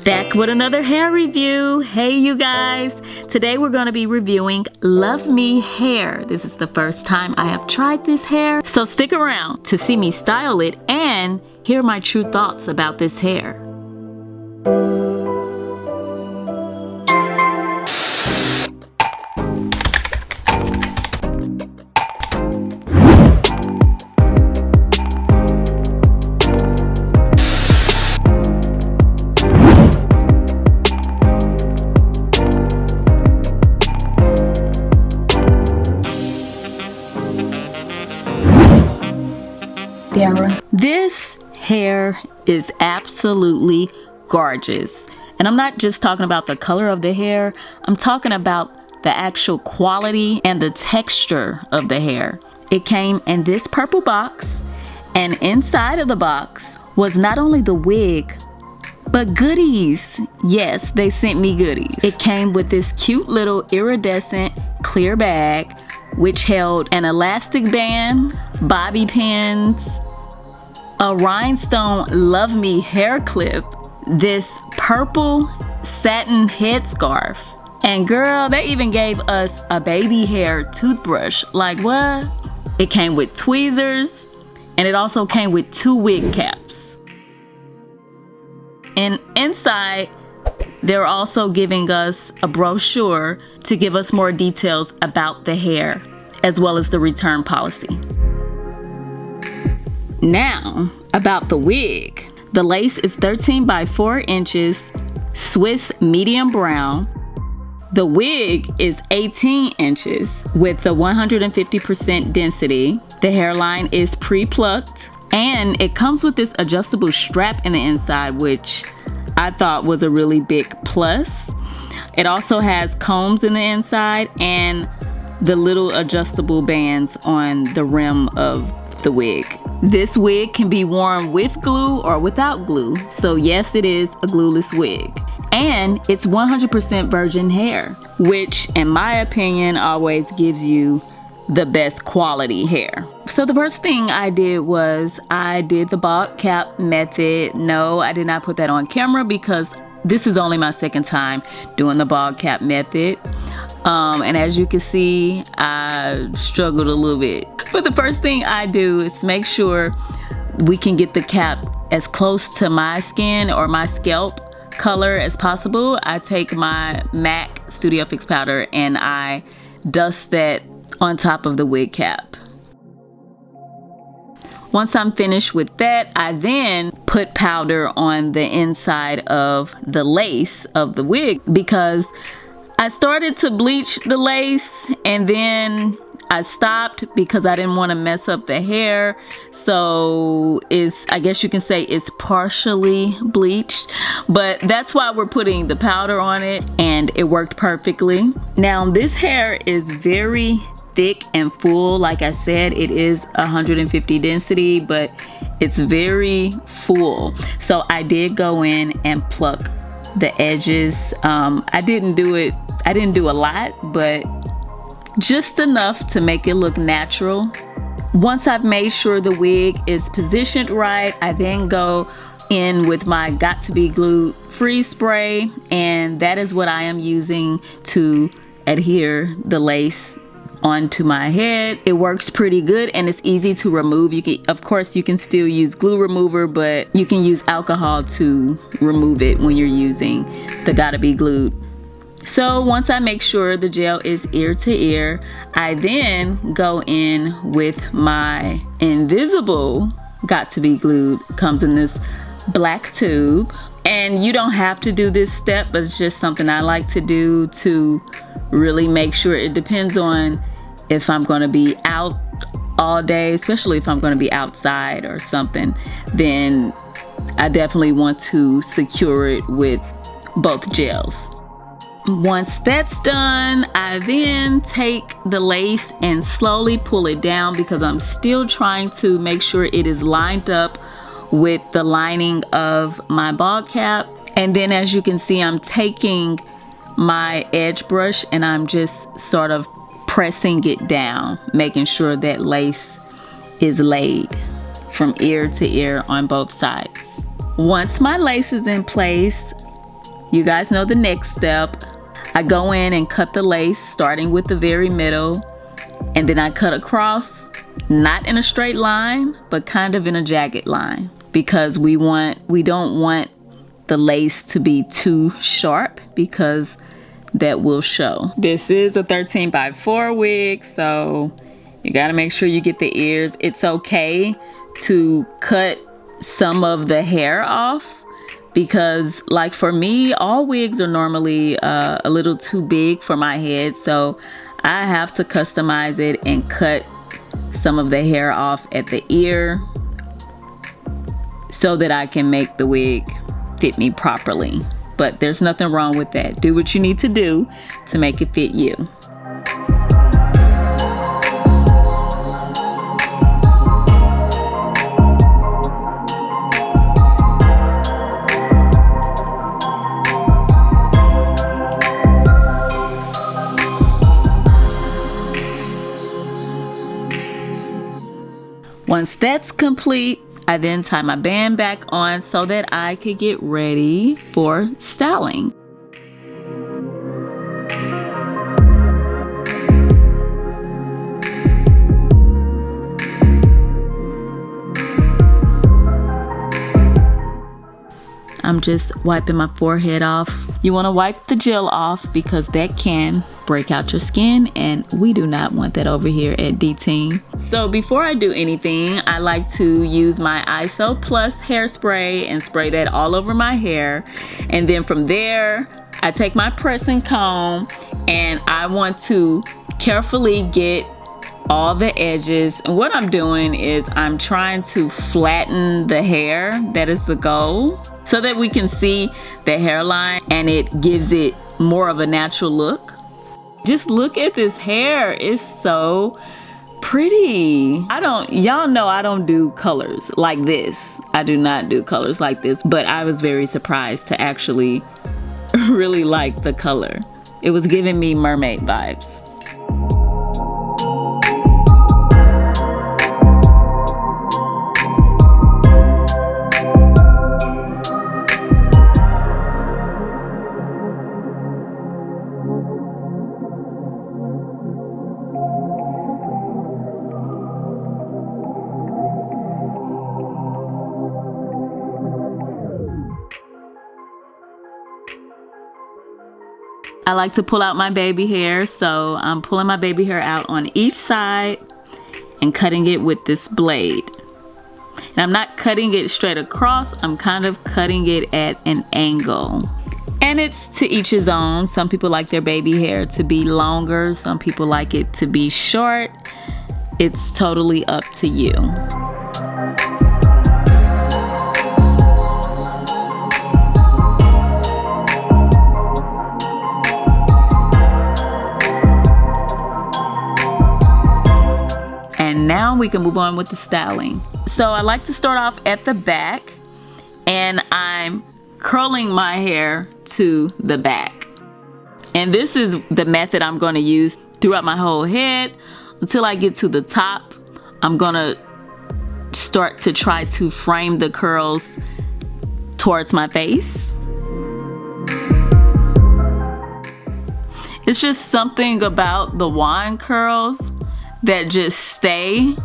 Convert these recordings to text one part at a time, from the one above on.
Back with another hair review. Hey you guys, today we're going to be reviewing LUVME hair. This is the first time I have tried this hair, so stick around to see me style it and hear my true thoughts about this hair. This hair is absolutely gorgeous. And I'm not just talking about the color of the hair, I'm talking about the actual quality and the texture of the hair. It came in this purple box, and inside of the box was not only the wig, but goodies. Yes, they sent me goodies. It came with this cute little iridescent clear bag, which held an elastic band, bobby pins, a rhinestone LUVME hair clip, this purple satin headscarf, and girl, they even gave us a baby hair toothbrush. Like what? It came with tweezers, and it also came with 2 wig caps. And inside, they're also giving us a brochure to give us more details about the hair, as well as the return policy. Now, about the wig. The lace is 13 by 4 inches, Swiss medium brown. The wig is 18 inches with the 150% density. The hairline is pre-plucked, and it comes with this adjustable strap in the inside, which I thought was a really big plus. It also has combs in the inside and the little adjustable bands on the rim of the wig. This wig can be worn with glue or without glue, so yes, it is a glueless wig. And it's 100% virgin hair, which in my opinion always gives you the best quality hair. So the first thing I did was I did the bald cap method. No, I did not put that on camera because this is only my second time doing the bald cap method. And as you can see, I struggled a little bit. But the first thing I do is make sure we can get the cap as close to my skin or my scalp color as possible. I take my MAC Studio Fix powder and I dust that on top of the wig cap. Once I'm finished with that, I then put powder on the inside of the lace of the wig because I started to bleach the lace and then I stopped because I didn't want to mess up the hair. So I guess you can say it's partially bleached, but that's why we're putting the powder on it, and it worked perfectly. Now this hair is very thick and full. Like I said, it is 150 density, but it's very full. So I did go in and pluck the edges. I didn't do a lot, but just enough to make it look natural. Once I've made sure the wig is positioned right, I then go in with my Got To Be Glued freeze spray, and that is what I am using to adhere the lace onto my head. It works pretty good and it's easy to remove. Of course you can still use glue remover, but you can use alcohol to remove it when you're using the Gotta Be Glued. So once I make sure the gel is ear to ear, I then go in with my invisible Got To Be Glued. Comes in this black tube, and you don't have to do this step, but it's just something I like to do to really make sure. It depends on if I'm going to be out all day, especially if I'm going to be outside or something, then I definitely want to secure it with both gels. Once that's done, I then take the lace and slowly pull it down because I'm still trying to make sure it is lined up with the lining of my bald cap. And then as you can see, I'm taking my edge brush and I'm just sort of pressing it down, making sure that lace is laid from ear to ear on both sides. Once my lace is in place, you guys know the next step. I go in and cut the lace starting with the very middle, and then I cut across, not in a straight line, but kind of in a jagged line, because we don't want the lace to be too sharp, because that will show. This is a 13x4 wig, so you gotta make sure you get the ears. It's okay to cut some of the hair off, because like for me, all wigs are normally a little too big for my head, so I have to customize it and cut some of the hair off at the ear so that I can make the wig fit me properly. But there's nothing wrong with that. Do what you need to do to make it fit you. Once that's complete, I then tie my band back on so that I could get ready for styling. I'm just wiping my forehead off. You want to wipe the gel off because that can break out your skin, and we do not want that over here at D-Team. So before I do anything, I like to use my ISO Plus hairspray and spray that all over my hair. And then from there, I take my pressing comb and I want to carefully get all the edges. And what I'm doing is I'm trying to flatten the hair. That is the goal, so that we can see the hairline and it gives it more of a natural look. Just look at this hair. It's so pretty. Y'all know I don't do colors like this. I do not do colors like this, but I was very surprised to actually really like the color. It was giving me mermaid vibes. I like to pull out my baby hair, so I'm pulling my baby hair out on each side and cutting it with this blade. And I'm not cutting it straight across, I'm kind of cutting it at an angle. And it's to each his own. Some people like their baby hair to be longer, some people like it to be short. It's totally up to you. And now we can move on with the styling. So I like to start off at the back, and I'm curling my hair to the back. And this is the method I'm going to use throughout my whole head until I get to the top. I'm going to start to try to frame the curls towards my face. It's just something about the wand curls that just stay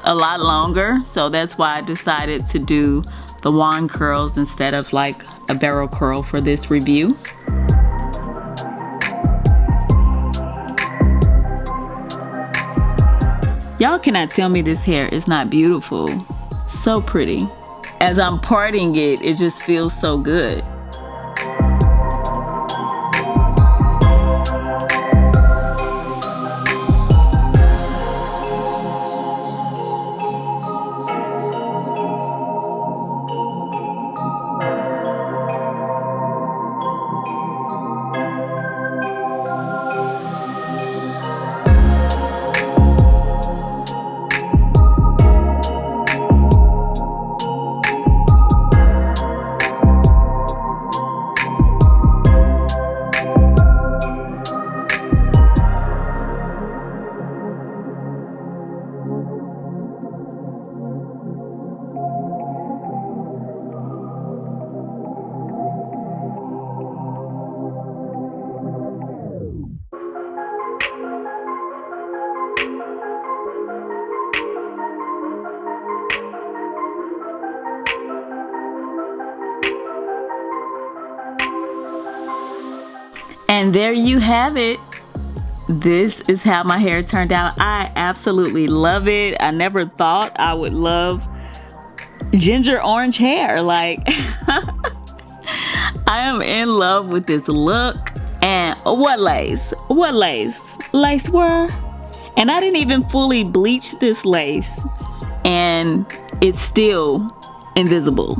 a lot longer, so that's why I decided to do the wand curls instead of like a barrel curl for this review. Y'all cannot tell me this hair is not beautiful. So pretty. As I'm parting it, it just feels so good. And there you have it. This is how my hair turned out. I absolutely love it. I never thought I would love ginger orange hair. Like, I am in love with this look. And what lace? What lace? Lace were? And I didn't even fully bleach this lace, and it's still invisible.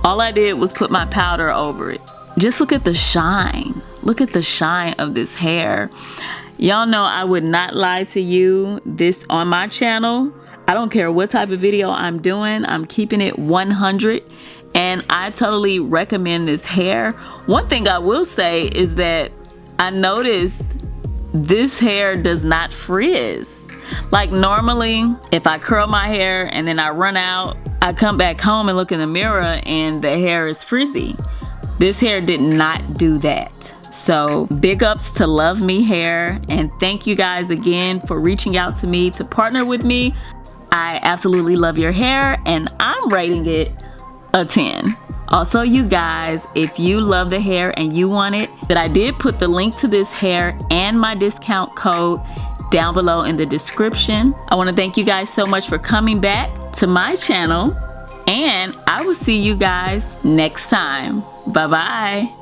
All I did was put my powder over it. Just look at the shine. Look at the shine of this hair. Y'all know I would not lie to you. This on my channel, I don't care what type of video I'm doing, I'm keeping it 100, and I totally recommend this hair. One thing I will say is that I noticed this hair does not frizz. Like, normally if I curl my hair and then I run out, I come back home and look in the mirror and the hair is frizzy. This hair did not do that. So big ups to LUVME Hair, and thank you guys again for reaching out to me to partner with me. I absolutely love your hair, and I'm rating it a 10. Also, you guys, if you love the hair and you want it, that I did put the link to this hair and my discount code down below in the description. I want to thank you guys so much for coming back to my channel, and I will see you guys next time. Bye bye.